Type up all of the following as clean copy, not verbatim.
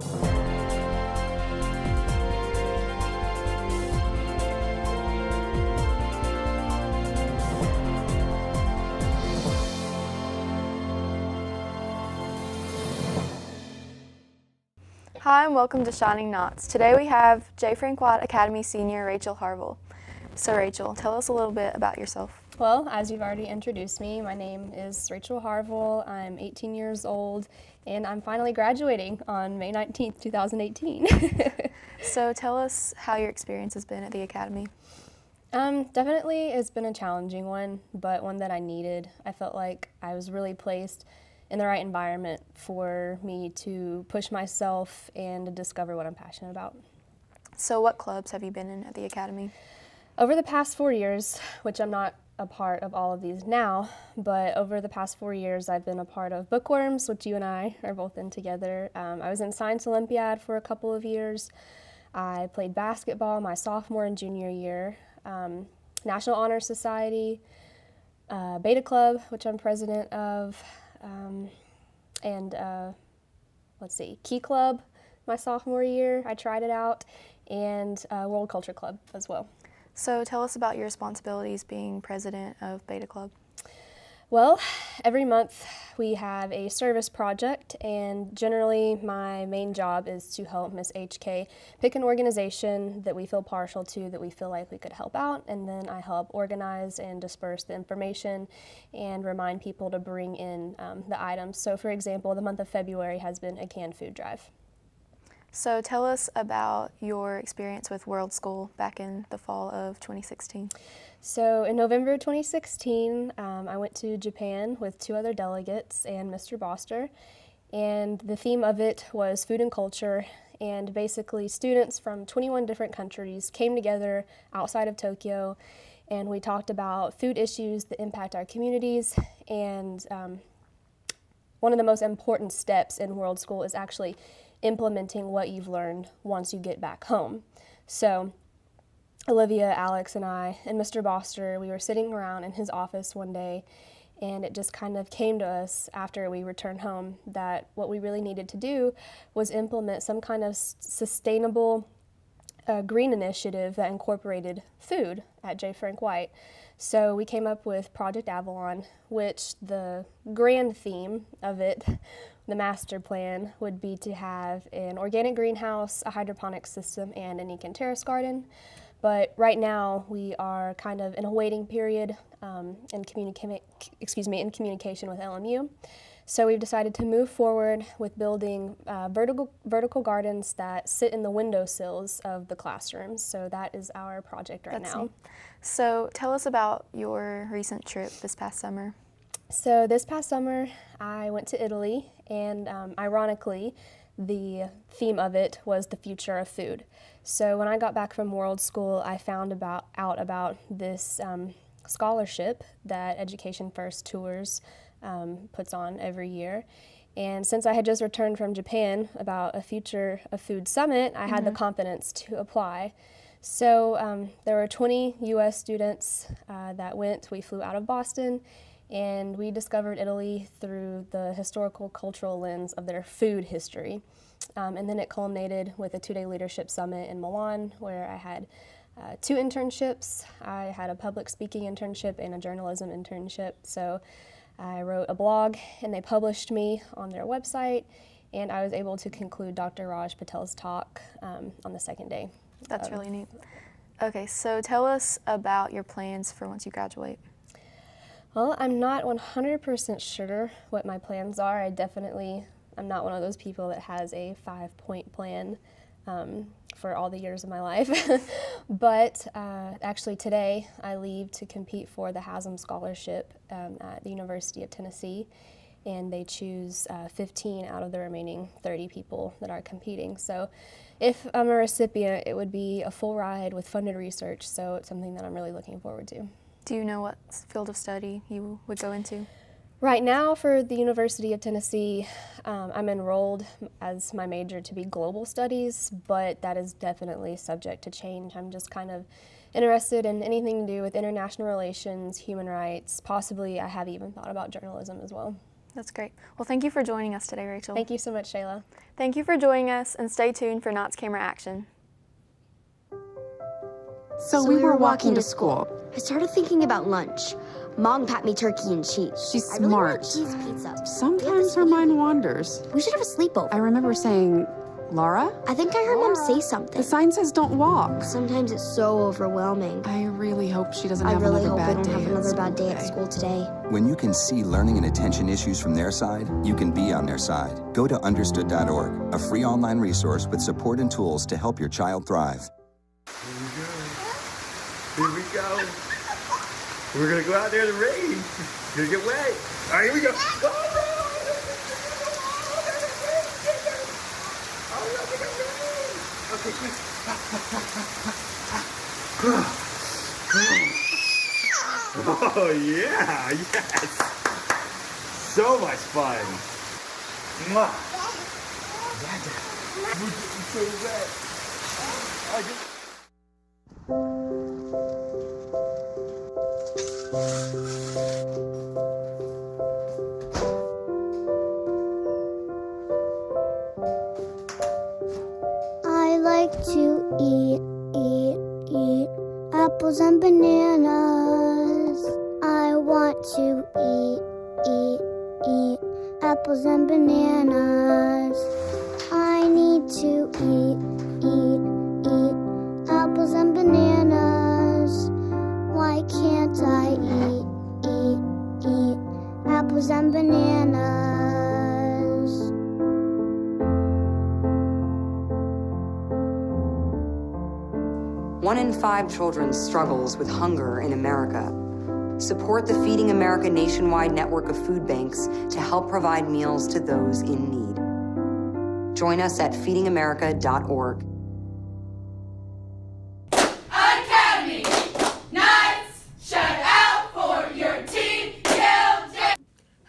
Hi and welcome to Shining Knots. Today we have JFWA Academy senior Rachel Harville. So Rachel, tell us a little bit about yourself. Well, as you've already introduced me, my name is Rachel Harville. I'm 18 years old and I'm finally graduating on May 19th, 2018. So tell us how your experience has been at the Academy. Definitely it's been a challenging one, but one that I needed. I felt like I was really placed in the right environment for me to push myself and to discover what I'm passionate about. So what clubs have you been in at the Academy? Over the past 4 years, which I'm not a part of all of these now, but over the past 4 years I've been a part of Bookworms, which you and I are both in together. I was in Science Olympiad for a couple of years. I played basketball my sophomore and junior year, National Honor Society, Beta Club, which I'm president of, and Key Club my sophomore year. I tried it out, and World Culture Club as well. So tell us about your responsibilities being president of Beta Club. Well, every month we have a service project, and generally my main job is to help Miss HK pick an organization that we feel partial to, that we feel like we could help out, and then I help organize and disperse the information and remind people to bring in the items. So for example, the month of February has been a canned food drive. So tell us about your experience with World School back in the fall of 2016. So in November 2016, I went to Japan with 2 other delegates and Mr. Boster, and the theme of it was food and culture, and basically students from 21 different countries came together outside of Tokyo, and we talked about food issues that impact our communities, and one of the most important steps in World School is actually implementing what you've learned once you get back home. So Olivia, Alex, and I, and Mr. Boster, we were sitting around in his office one day, and it just kind of came to us after we returned home that what we really needed to do was implement some kind of sustainable green initiative that incorporated food at J. Frank White. So we came up with Project Avalon, which the grand theme of it, the master plan, would be to have an organic greenhouse, a hydroponic system, and an Ecan terrace garden. But right now we are kind of in a waiting period in communication with LMU. So we've decided to move forward with building vertical gardens that sit in the windowsills of the classrooms. So that is our project right now. Neat. So tell us about your recent trip this past summer. So this past summer I went to Italy, and ironically the theme of it was the future of food. So when I got back from World School, I found out about this scholarship that Education First Tours puts on every year. And since I had just returned from Japan about a Future of Food Summit, I had the confidence to apply. So there were 20 U.S. students that went. We flew out of Boston, and we discovered Italy through the historical cultural lens of their food history. And then it culminated with a 2-day leadership summit in Milan, where I had 2 internships. I had a public speaking internship and a journalism internship. So I wrote a blog, and they published me on their website, and I was able to conclude Dr. Raj Patel's talk on the 2nd day. That's really neat. Okay, so tell us about your plans for once you graduate. Well, I'm not 100% sure what my plans are. I'm not one of those people that has a 5-point plan for all the years of my life. But actually today I leave to compete for the HASM scholarship at the University of Tennessee, and they choose 15 out of the remaining 30 people that are competing. So if I'm a recipient, it would be a full ride with funded research, so it's something that I'm really looking forward to. Do you know what field of study you would go into? Right now for the University of Tennessee, I'm enrolled as my major to be global studies, but that is definitely subject to change. I'm just kind of interested in anything to do with international relations, human rights. Possibly I have even thought about journalism as well. That's great. Well, thank you for joining us today, Rachel. Thank you so much, Shayla. Thank you for joining us, and stay tuned for Knott's Camera Action. So we were walking to school. I started thinking about lunch. Mom packed me turkey and cheese. She's I really smart. want cheese pizza. Sometimes her mind wanders. We should have a sleepover. I remember saying, Laura? I think I heard Mom say something. The sign says don't walk. Sometimes it's so overwhelming. I really hope she doesn't I have really another hope I bad don't day have at another school bad day at today. school today. When you can see learning and attention issues from their side, you can be on their side. Go to understood.org, a free online resource with support and tools to help your child thrive. Here we go. We're gonna go out there in the rain. Gonna get wet. All right, here we go. Okay, quick. Oh yeah, yes. So much fun. Mwah. We're getting so wet. I like to eat apples and bananas. I want to eat apples and bananas. I need to eat apples and bananas. Why can't I eat apples and bananas? 1 in 5 children struggles with hunger in America. Support the Feeding America nationwide network of food banks to help provide meals to those in need. Join us at feedingamerica.org. Academy! Knights, shout out for your team, JFWA!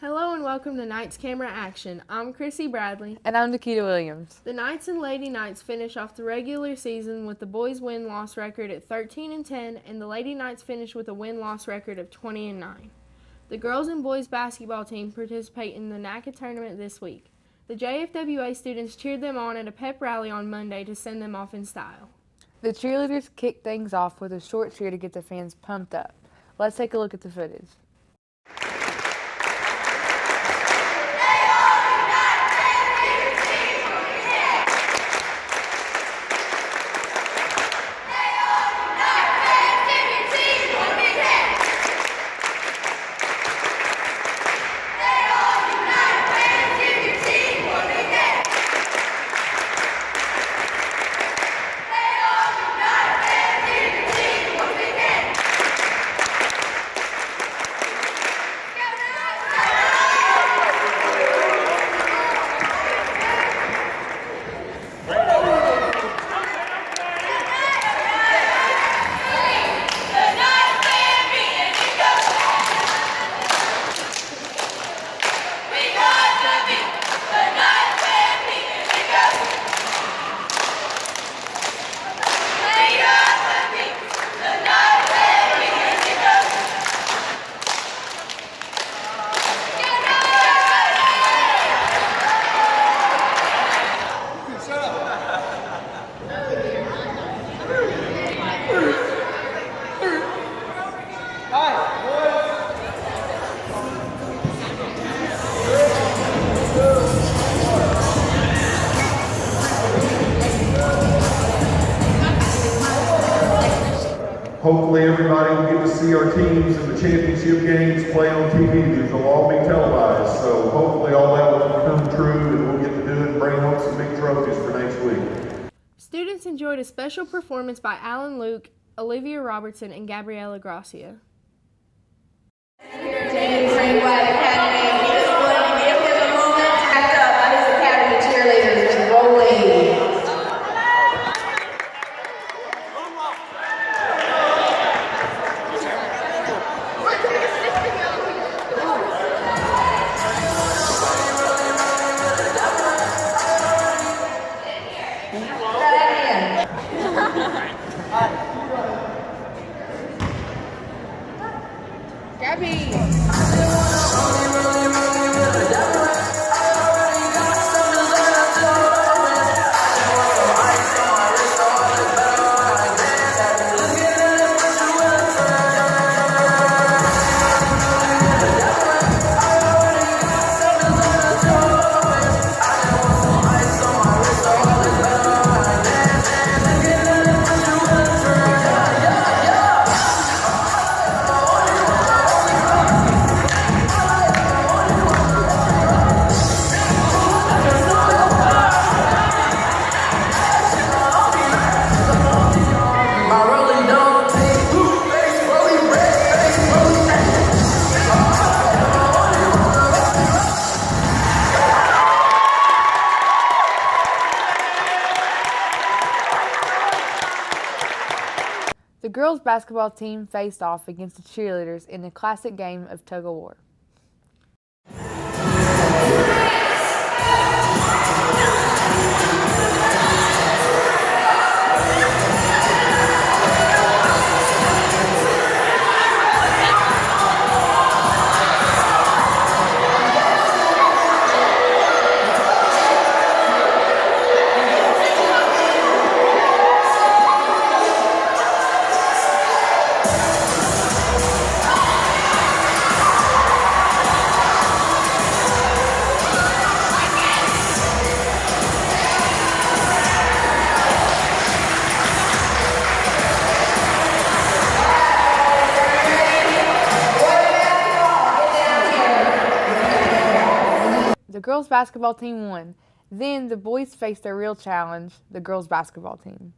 Hello and welcome to Knights Camera Action. I'm Chrissy Bradley. And I'm Nikita Williams. The Knights and Lady Knights finish off the regular season with the boys' win-loss record at 13-10, and the Lady Knights finish with a win-loss record of 20-9. The girls and boys basketball team participate in the NACA tournament this week. The JFWA students cheered them on at a pep rally on Monday to send them off in style. The cheerleaders kicked things off with a short cheer to get the fans pumped up. Let's take a look at the footage. Hopefully everybody will get to see our teams in the championship games play on TV, because they'll all be televised. So hopefully all that will come true, and we'll get to do it and bring home some big trophies for next week. Students enjoyed a special performance by Alan Luke, Olivia Robertson, and Gabriella Gracia. Gabby! The girls' basketball team faced off against the cheerleaders in the classic game of tug-of-war. The girls' basketball team won. Then the boys faced their real challenge, the girls' basketball team.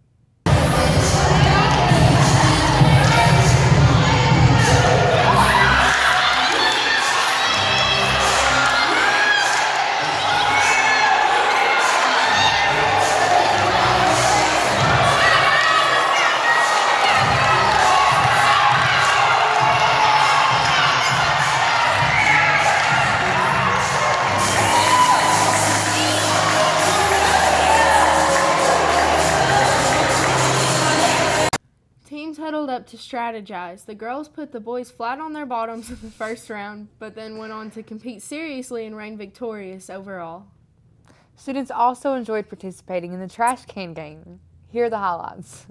Teams huddled up to strategize. The girls put the boys flat on their bottoms in the first round, but then went on to compete seriously and reign victorious overall. Students also enjoyed participating in the trash can game. Here are the highlights.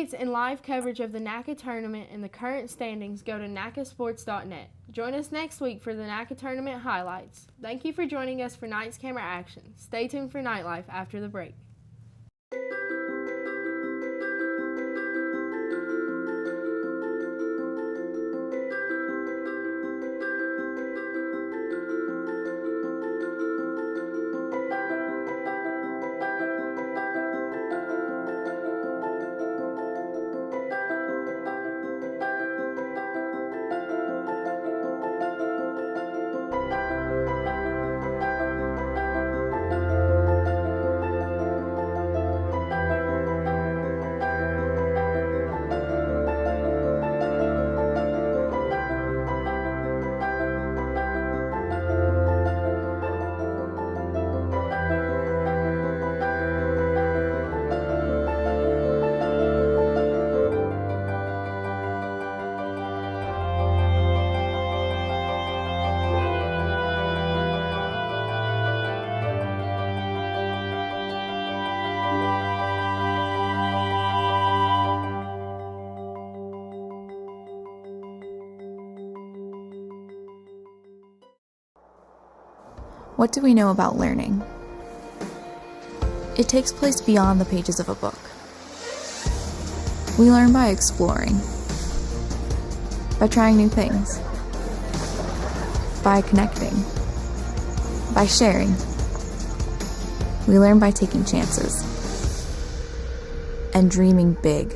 updates and live coverage of the NACA tournament and the current standings, go to nacasports.net. Join us next week for the NACA tournament highlights. Thank you for joining us for Knights Camera Action. Stay tuned for Nightlife after the break. What do we know about learning? It takes place beyond the pages of a book. We learn by exploring, by trying new things, by connecting, by sharing. We learn by taking chances and dreaming big.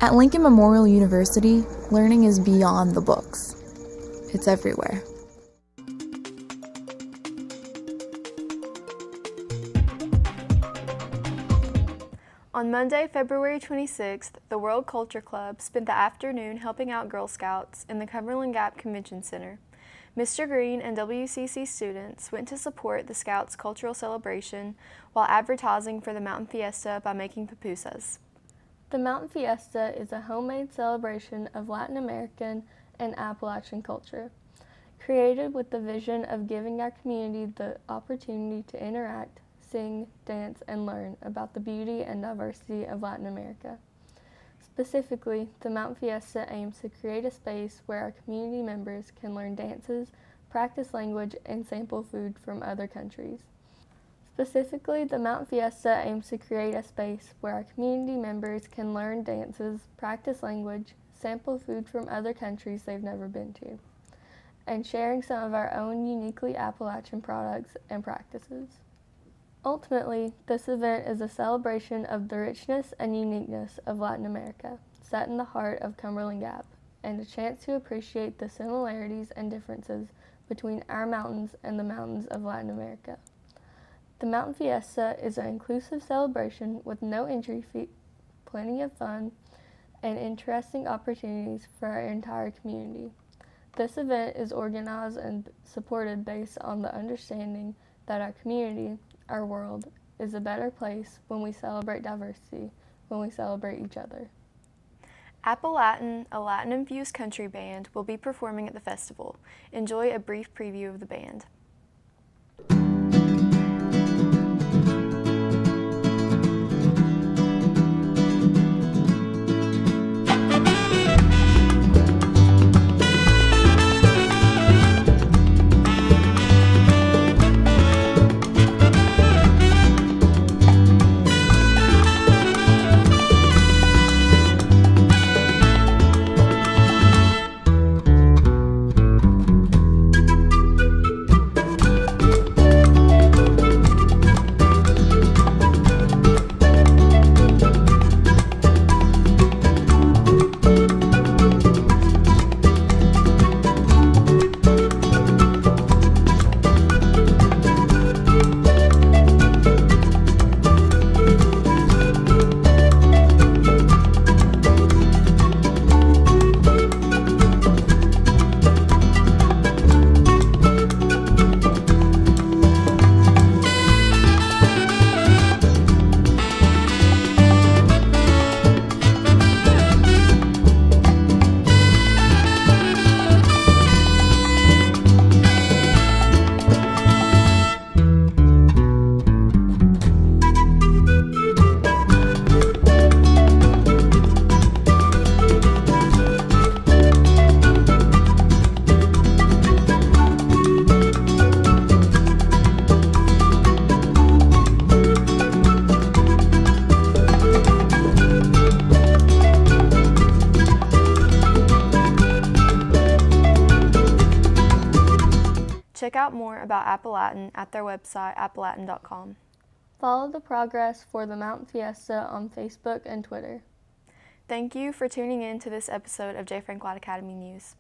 At Lincoln Memorial University, learning is beyond the books. It's everywhere. On Monday, February 26th, the World Culture Club spent the afternoon helping out Girl Scouts in the Cumberland Gap Convention Center. Mr. Green and WCC students went to support the Scouts' cultural celebration while advertising for the Mountain Fiesta by making pupusas. The Mountain Fiesta is a homemade celebration of Latin American and Appalachian culture, created with the vision of giving our community the opportunity to interact, sing, dance, and learn about the beauty and diversity of Latin America. Specifically, the Mountain Fiesta aims to create a space where our community members can learn dances, practice language, and sample food from other countries. Specifically, the Mountain Fiesta aims to create a space where our community members can learn dances, practice language, sample food from other countries they've never been to, and sharing some of our own uniquely Appalachian products and practices. Ultimately, this event is a celebration of the richness and uniqueness of Latin America, set in the heart of Cumberland Gap, and a chance to appreciate the similarities and differences between our mountains and the mountains of Latin America. The Mountain Fiesta is an inclusive celebration with no entry fee, plenty of fun, and interesting opportunities for our entire community. This event is organized and supported based on the understanding that our community, our world, is a better place when we celebrate diversity, when we celebrate each other. Appalachian, a Latin-infused country band, will be performing at the festival. Enjoy a brief preview of the band. Check out more about Appalachian at their website, appalachian.com. Follow the progress for the Mountain Fiesta on Facebook and Twitter. Thank you for tuning in to this episode of J. Frank Academy News.